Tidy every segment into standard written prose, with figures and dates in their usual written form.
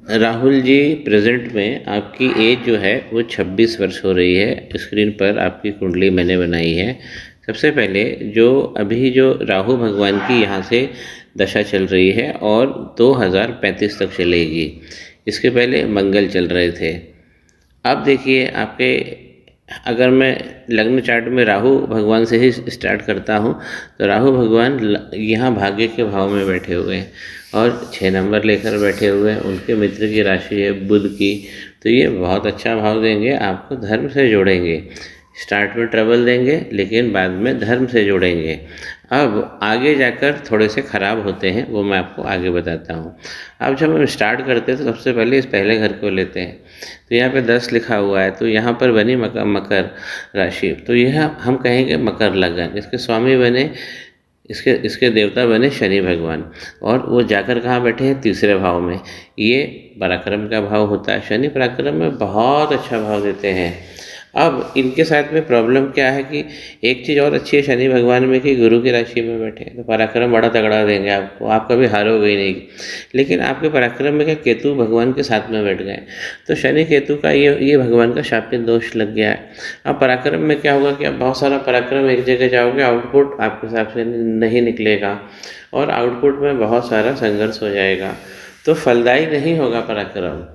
Rahul ji, present में आपकी as जो है वो 26 वर्ष हो रही है। स्क्रीन पर आपकी कुंडली मैंने बनाई है। सबसे पहले जो अभी जो राहु भगवान की यहाँ से दशा चल रही है और 2035 तक चलेगी। इसके पहले मंगल चल रहे थे। अब देखिए आपके, अगर मैं लग्न चार्ट में राहु भगवान से ही स्टार्ट करता हूँ तो राहु भगवान यहाँ भाग्य के भाव में बैठे हुए हैं और 6 नंबर लेकर बैठे हुए हैं। उनके मित्र की राशि है बुध की, तो ये बहुत अच्छा भाव देंगे, आपको धर्म से जोड़ेंगे। स्टार्ट में ट्रबल देंगे लेकिन बाद में धर्म से जोड़ेंगे। अब आगे जाकर थोड़े से ख़राब होते हैं, वो मैं आपको आगे बताता हूँ। अब जब हम स्टार्ट करते हैं तो सबसे पहले इस पहले घर को लेते हैं। तो यहाँ पे 10 लिखा हुआ है, तो यहाँ पर बनी मकर राशि, तो यह हम कहेंगे मकर लगन। इसके स्वामी बने, इसके देवता बने शनि भगवान, और वो जाकर कहाँ बैठे हैं, तीसरे भाव में। ये पराक्रम का भाव होता है। शनि पराक्रम में बहुत अच्छा भाव देते हैं। अब इनके साथ में प्रॉब्लम क्या है कि एक चीज़ और अच्छी है शनि भगवान में कि गुरु की राशि में बैठे हैं, तो पराक्रम बड़ा तगड़ा देंगे आपको, आप कभी हारोगे ही नहीं। लेकिन आपके पराक्रम में क्या, केतु भगवान के साथ में बैठ गए, तो शनि केतु का ये भगवान का शापित दोष लग गया है। अब पराक्रम में क्या होगा कि आप बहुत सारा पराक्रम एक जगह जाओगे, आउटपुट आपके हिसाब से नहीं निकलेगा और आउटपुट में बहुत सारा संघर्ष हो जाएगा, तो फलदायी नहीं होगा पराक्रम।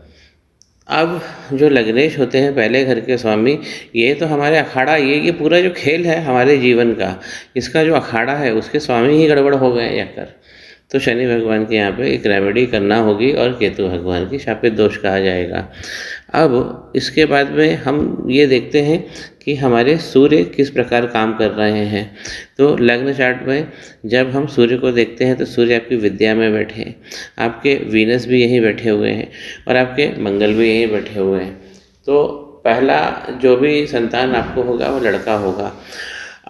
अब जो लग्नेश होते हैं पहले घर के स्वामी, ये तो हमारे अखाड़ा, ये पूरा जो खेल है हमारे जीवन का, इसका जो अखाड़ा है उसके स्वामी ही गड़बड़ हो गए जाकर। तो शनि भगवान के यहाँ पे एक रेमेडी करना होगी और केतु भगवान की शापित दोष कहा जाएगा। अब इसके बाद में हम ये देखते हैं कि हमारे सूर्य किस प्रकार काम कर रहे हैं। तो लग्न चार्ट में जब हम सूर्य को देखते हैं तो सूर्य आपकी विद्या में बैठे हैं, आपके वीनस भी यहीं बैठे हुए हैं और आपके मंगल भी यहीं बैठे हुए हैं। तो पहला जो भी संतान आपको होगा वो लड़का होगा।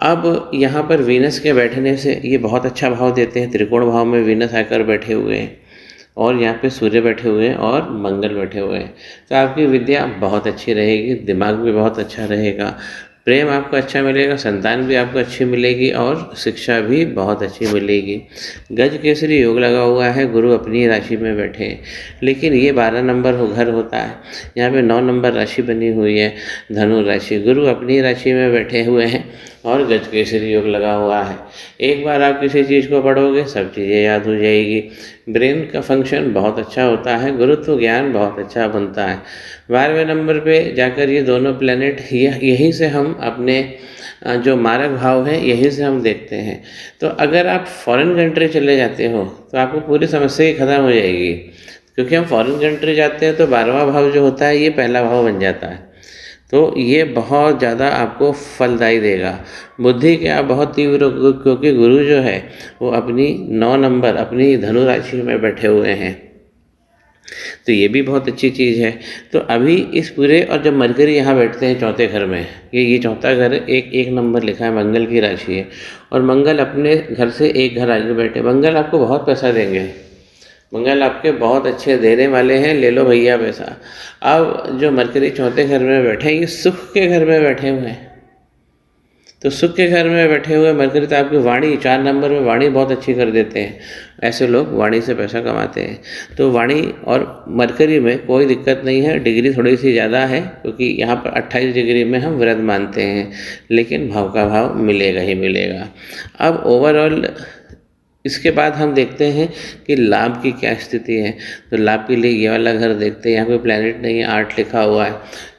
अब यहाँ पर वीनस के बैठने से ये बहुत अच्छा भाव देते हैं। त्रिकोण भाव में वीनस आकर बैठे हुए हैं और यहाँ पे सूर्य बैठे हुए हैं और मंगल बैठे हुए हैं, तो आपकी विद्या बहुत अच्छी रहेगी, दिमाग भी बहुत अच्छा रहेगा, प्रेम आपको अच्छा मिलेगा, संतान भी आपको अच्छी मिलेगी और शिक्षा भी बहुत अच्छी मिलेगी। गज केसरी योग लगा हुआ है, गुरु अपनी राशि में बैठे हैं, लेकिन ये 12 नंबर घर होता है। यहाँ पे 9 नंबर राशि बनी हुई है धनु राशि, गुरु अपनी राशि में बैठे हुए हैं और गज केसरी योग लगा हुआ है। एक बार आप किसी चीज़ को पढ़ोगे सब चीज़ें याद हो जाएगी। ब्रेन का फंक्शन बहुत अच्छा होता है, गुरुत्व ज्ञान बहुत अच्छा बनता है। 12वें नंबर पे जाकर ये दोनों प्लैनेट यहीं से हम अपने जो मारक भाव है यहीं से हम देखते हैं। तो अगर आप फॉरेन कंट्री चले जाते हो तो आपको पूरी समस्या ही ख़त्म हो जाएगी, क्योंकि हम फॉरेन कंट्री जाते हैं तो 12वां भाव जो होता है ये पहला भाव बन जाता है, तो ये बहुत ज़्यादा आपको फलदायी देगा। बुद्धि के आप बहुत तीव्र हो, क्योंकि गुरु जो है वो अपनी 9 नंबर अपनी धनु राशि में बैठे हुए हैं, तो ये भी बहुत अच्छी चीज़ है। तो अभी इस पूरे, और जब मरकरी यहाँ बैठते हैं चौथे घर में, ये चौथा घर एक नंबर लिखा है, मंगल की राशि है और मंगल अपने घर से एक घर आगे बैठे। मंगल आपको बहुत पैसा देंगे, मंगल आपके बहुत अच्छे देने वाले हैं, ले लो भैया पैसा। अब जो मरकरी चौथे घर में बैठे हैं ये सुख के घर में बैठे हुए हैं, तो सुख के घर में बैठे हुए मरकरी तो आपकी वाणी 4 नंबर में वाणी बहुत अच्छी कर देते हैं। ऐसे लोग वाणी से पैसा कमाते हैं। तो वाणी और मरकरी में कोई दिक्कत नहीं है, डिग्री थोड़ी सी ज़्यादा है क्योंकि यहाँ पर 28 डिग्री में हम व्रत मानते हैं, लेकिन भाव का भाव मिलेगा ही मिलेगा। अब ओवरऑल इसके बाद हम देखते हैं कि लाभ की क्या स्थिति है। तो लाभ के लिए ये वाला घर देखते हैं, यहाँ पे प्लैनेट नहीं है, 8 लिखा हुआ है,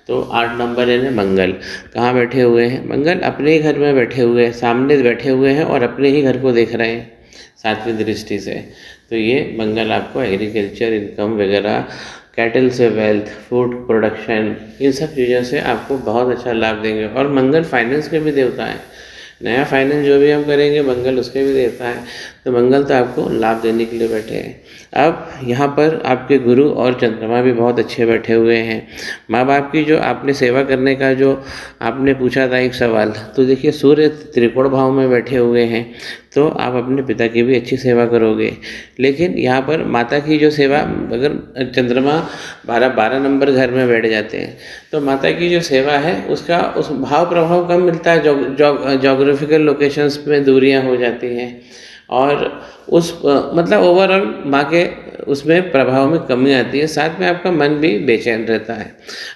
तो 8 नंबर है ना मंगल। कहाँ बैठे हुए हैं, मंगल अपने ही घर में बैठे हुए हैं, सामने बैठे हुए हैं और अपने ही घर को देख रहे हैं 7वीं दृष्टि से। तो ये मंगल आपको एग्रीकल्चर, इनकम वगैरह, कैटल से वेल्थ, फूड प्रोडक्शन, इन सब चीज़ों से आपको बहुत अच्छा लाभ देंगे। और मंगल फाइनेंस के भी देवता है, नया फाइनेंस जो भी हम करेंगे मंगल उसके भी देता है, तो मंगल तो आपको लाभ देने के लिए बैठे हैं। अब यहाँ पर आपके गुरु और चंद्रमा भी बहुत अच्छे बैठे हुए हैं। माँ बाप की जो आपने सेवा करने का जो आपने पूछा था एक सवाल, तो देखिए सूर्य त्रिकोण भाव में बैठे हुए हैं, तो आप अपने पिता की भी अच्छी सेवा करोगे। लेकिन यहाँ पर माता की जो सेवा, अगर चंद्रमा 12 नंबर घर में बैठ जाते हैं तो माता की जो सेवा है उसका भाव प्रभाव कम मिलता है, जोग्राफिकल लोकेशंस में दूरियाँ हो जाती हैं। और उस मतलब ओवरऑल माँ के उसमें प्रभाव में कमी आती है, साथ में आपका मन भी बेचैन रहता है।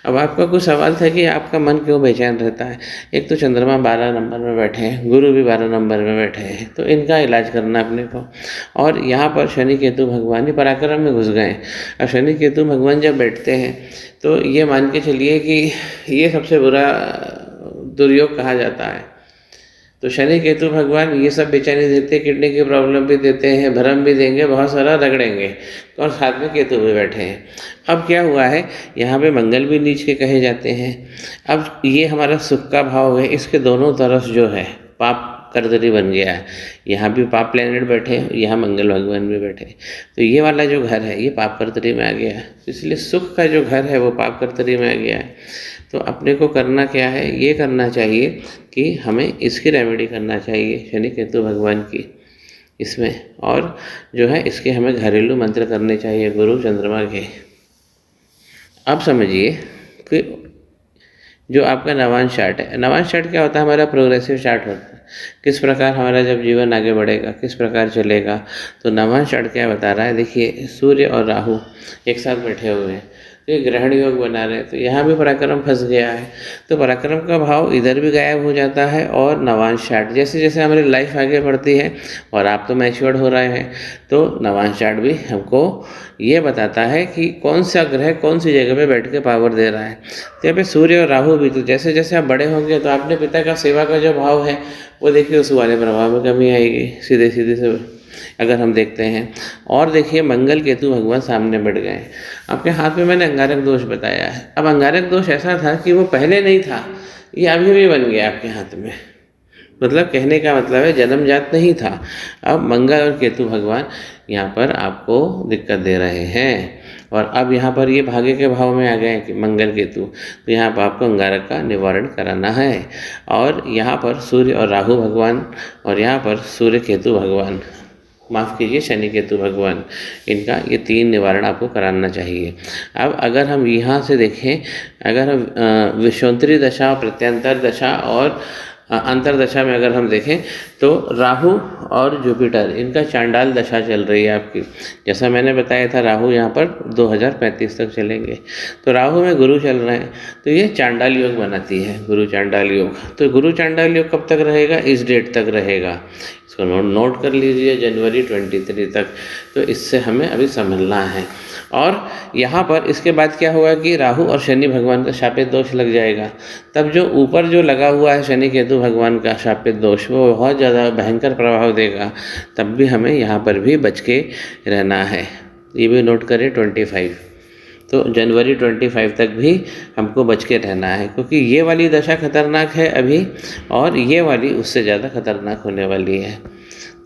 अब आपका कुछ सवाल था कि आपका मन क्यों बेचैन रहता है। एक तो चंद्रमा 12 नंबर में बैठे हैं, गुरु भी 12 नंबर में बैठे हैं, तो इनका इलाज करना अपने को। और यहाँ पर शनि केतु भगवान ही पराक्रम में घुस गए। अब शनि केतु भगवान जब बैठते हैं तो ये मान के चलिए कि ये सबसे बुरा दुर्योग कहा जाता है। तो शनि केतु भगवान ये सब बेचैनी देते, किडनी की प्रॉब्लम भी देते हैं, भ्रम भी देंगे, बहुत सारा रगड़ेंगे, और साथ में केतु भी बैठे हैं। अब क्या हुआ है, यहाँ पे मंगल भी नीच के कहे जाते हैं। अब ये हमारा सुख का भाव है, इसके दोनों तरफ जो है पाप कर्दरी बन गया है। यहाँ भी पाप प्लैनेट बैठे हैं, यहाँ मंगल भगवान भी बैठे हैं, तो ये वाला जो घर है ये पाप कर्दरी में आ गया है। इसलिए सुख का जो घर है वो पाप कर्दरी में आ गया है। तो अपने को करना क्या है, ये करना चाहिए कि हमें इसकी रेमेडी करना चाहिए शनि केतु भगवान की इसमें, और जो है इसके हमें घरेलू मंत्र करने चाहिए गुरु चंद्रमा के। अब समझिए कि जो आपका नवांश चार्ट है, नवांश चार्ट क्या होता है, हमारा प्रोग्रेसिव चार्ट होता है, किस प्रकार हमारा जब जीवन आगे बढ़ेगा, किस प्रकार चलेगा। तो नवांश चार्ट क्या बता रहा है, देखिए सूर्य और राहु एक साथ बैठे हुए हैं, तो ये ग्रहण योग बना रहे हैं, तो यहाँ भी पराक्रम फंस गया है। तो पराक्रम का भाव इधर भी गायब हो जाता है, और नवांश चार्ट जैसे जैसे हमारी लाइफ आगे बढ़ती है और आप तो मैच्योर्ड हो रहे हैं, तो नवांश चार्ट भी हमको ये बताता है कि कौन सा ग्रह कौन सी जगह पे बैठ के पावर दे रहा है। तो यहाँ पे सूर्य और राहु भी, तो जैसे जैसे आप बड़े होंगे तो आपने पिता का सेवा का जो भाव है वो देखिए उस वाले प्रभाव में कमी आएगी, सीधे सीधे से अगर हम देखते हैं। और देखिए मंगल केतु भगवान सामने बैठ गए हैं। आपके हाथ में मैंने अंगारक दोष बताया है। अब अंगारक दोष ऐसा था कि वो पहले नहीं था, ये अभी भी बन गया आपके हाथ में। मतलब कहने का मतलब है जन्मजात नहीं था। अब मंगल और केतु भगवान यहाँ पर आपको दिक्कत दे रहे हैं, और अब यहाँ पर ये भाग्य के भाव में आ गए कि मंगल केतु, तो यहाँ पर आपको अंगारक का निवारण कराना है। और यहाँ पर सूर्य और राहु भगवान, और यहाँ पर सूर्य केतु भगवान, माफ़ कीजिए शनि केतु भगवान, इनका ये 3 निवारण आपको कराना चाहिए। अब अगर हम यहाँ से देखें, अगर हम विषोत्तरी दशा, प्रत्यंतर दशा और अंतरदशा में अगर हम देखें तो राहु और जुपिटर इनका चांडाल दशा चल रही है आपकी। जैसा मैंने बताया था राहु यहाँ पर 2035 तक चलेंगे, तो राहु में गुरु चल रहे हैं, तो ये चांडाल योग बनाती है, गुरु चांडाल योग। तो गुरु चांडाल योग कब तक रहेगा, इस डेट तक रहेगा, इसको नोट कर लीजिए, जनवरी 23 तक। तो इससे हमें अभी समझना है। और यहाँ पर इसके बाद क्या होगा कि राहु और शनि भगवान का शापित दोष लग जाएगा। तब जो ऊपर जो लगा हुआ है शनि केतु भगवान का शापित दोष, वो बहुत ज़्यादा भयंकर प्रभाव देगा। तब भी हमें यहाँ पर भी बच के रहना है, ये भी नोट करें 25। तो जनवरी 25 तक भी हमको बच के रहना है, क्योंकि ये वाली दशा खतरनाक है अभी, और ये वाली उससे ज़्यादा खतरनाक होने वाली है।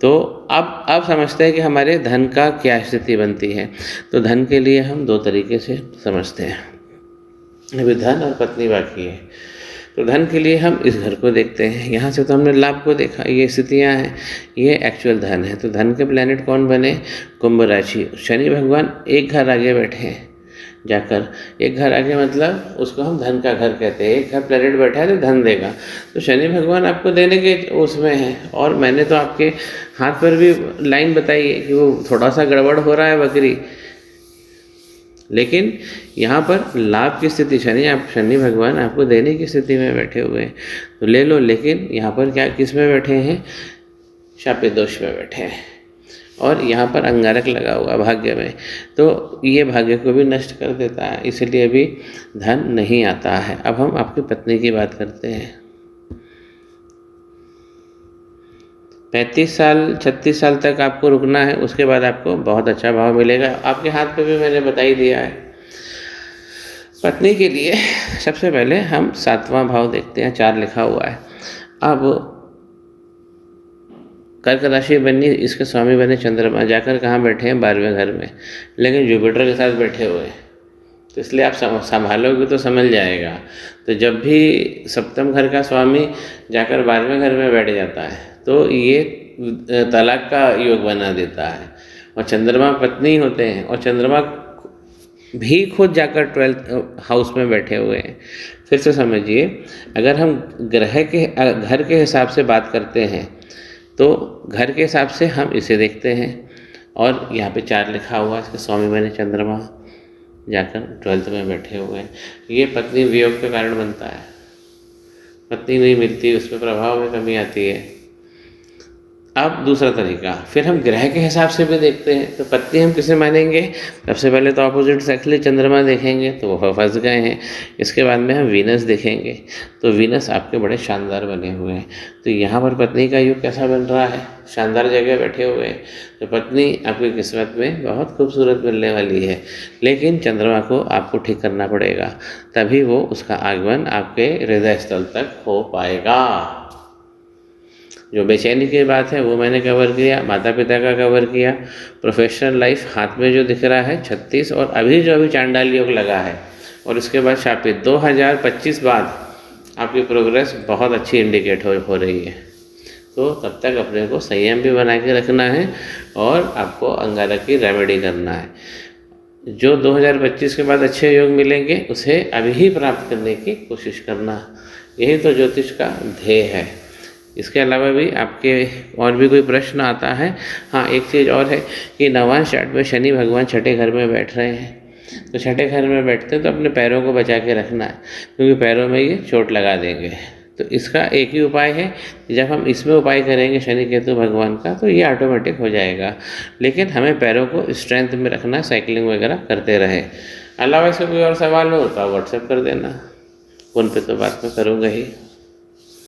तो अब समझते हैं कि हमारे धन का क्या स्थिति बनती है। तो धन के लिए हम 2 तरीके से समझते हैं, अभी धन और पत्नी बाकी है। तो धन के लिए हम इस घर को देखते हैं, यहाँ से तो हमने लाभ को देखा, ये स्थितियाँ हैं, ये एक्चुअल धन है। तो धन के प्लैनेट कौन बने, कुंभ राशि, शनि भगवान एक घर आगे बैठे हैं जाकर, एक घर आगे मतलब उसको हम धन का घर कहते हैं। एक घर प्लैनेट बैठा है तो धन देगा, तो शनि भगवान आपको देने के उसमें है। और मैंने तो आपके हाथ पर भी लाइन बताई है कि वो थोड़ा सा गड़बड़ हो रहा है बकरी, लेकिन यहाँ पर लाभ की स्थिति शनि भगवान आपको देने की स्थिति में बैठे हुए हैं, तो ले लो। लेकिन यहाँ पर क्या किस में बैठे हैं, शापित दोष में बैठे हैं, और यहाँ पर अंगारक लगा हुआ भाग्य में, तो ये भाग्य को भी नष्ट कर देता है, इसलिए अभी धन नहीं आता है। अब हम आपकी पत्नी की बात करते हैं। 35 साल 36 साल तक आपको रुकना है, उसके बाद आपको बहुत अच्छा भाव मिलेगा। आपके हाथ पे भी मैंने बता ही दिया है। पत्नी के लिए सबसे पहले हम 7वां भाव देखते हैं, 4 लिखा हुआ है। अब कर्क राशि बनी, इसके स्वामी बने चंद्रमा, जाकर कहाँ बैठे हैं, 12वें घर में, लेकिन जुपिटर के साथ बैठे हुए हैं। तो इसलिए आप संभालोगे तो समझ जाएगा। तो जब भी सप्तम घर का स्वामी जाकर 12वें घर में बैठ जाता है तो ये तलाक का योग बना देता है। और चंद्रमा पत्नी होते हैं, और चंद्रमा भी खुद जाकर 12th हाउस में बैठे हुए हैं। फिर से समझिए, अगर हम घर के हिसाब से बात करते हैं तो घर के हिसाब से हम इसे देखते हैं। और यहाँ पे 4 लिखा हुआ है, इसके स्वामी मैंने चंद्रमा जाकर 12th में बैठे हुए हैं। ये पत्नी वियोग के कारण बनता है, पत्नी नहीं मिलती, उसमें प्रभाव में कमी आती है। अब दूसरा तरीका, फिर हम ग्रह के हिसाब से भी देखते हैं। तो पत्नी हम किसे मानेंगे? सबसे पहले तो ऑपोजिट सेक्स लिए चंद्रमा देखेंगे, तो वो फंस गए हैं। इसके बाद में हम वीनस देखेंगे, तो वीनस आपके बड़े शानदार बने हुए हैं। तो यहाँ पर पत्नी का योग कैसा बन रहा है? शानदार जगह बैठे हुए हैं। तो पत्नी आपकी किस्मत में बहुत खूबसूरत मिलने वाली है, लेकिन चंद्रमा को आपको ठीक करना पड़ेगा, तभी वो उसका आगमन आपके हृदय स्थल तक हो पाएगा। जो बेचैनी की बात है वो मैंने कवर किया, माता पिता का कवर किया, प्रोफेशनल लाइफ हाथ में जो दिख रहा है 36, और अभी चांडाल योग लगा है, और उसके बाद शापित 2025 बाद आपकी प्रोग्रेस बहुत अच्छी इंडिकेट हो रही है। तो तब तक अपने को संयम भी बना के रखना है और आपको अंगारक की रेमेडी करना है। जो 2025 के बाद अच्छे योग मिलेंगे उसे अभी ही प्राप्त करने की कोशिश करना, यही तो ज्योतिष का ध्येय है। इसके अलावा भी आपके और भी कोई प्रश्न आता है? हाँ, एक चीज़ और है कि नवांश चार्ट में शनि भगवान छठे घर में बैठ रहे हैं, तो छठे घर में बैठते हैं तो अपने पैरों को बचा के रखना है, क्योंकि पैरों में ये चोट लगा देंगे। तो इसका एक ही उपाय है, जब हम इसमें उपाय करेंगे शनि केतु भगवान का, तो ये ऑटोमेटिक हो जाएगा। लेकिन हमें पैरों को स्ट्रेंथ में रखना, साइकिलिंग वगैरह करते रहे। अलावा इसका कोई और सवाल हो तो आप व्हाट्सएप कर देना, फ़ोन पे तो बात मैं करूँगा ही।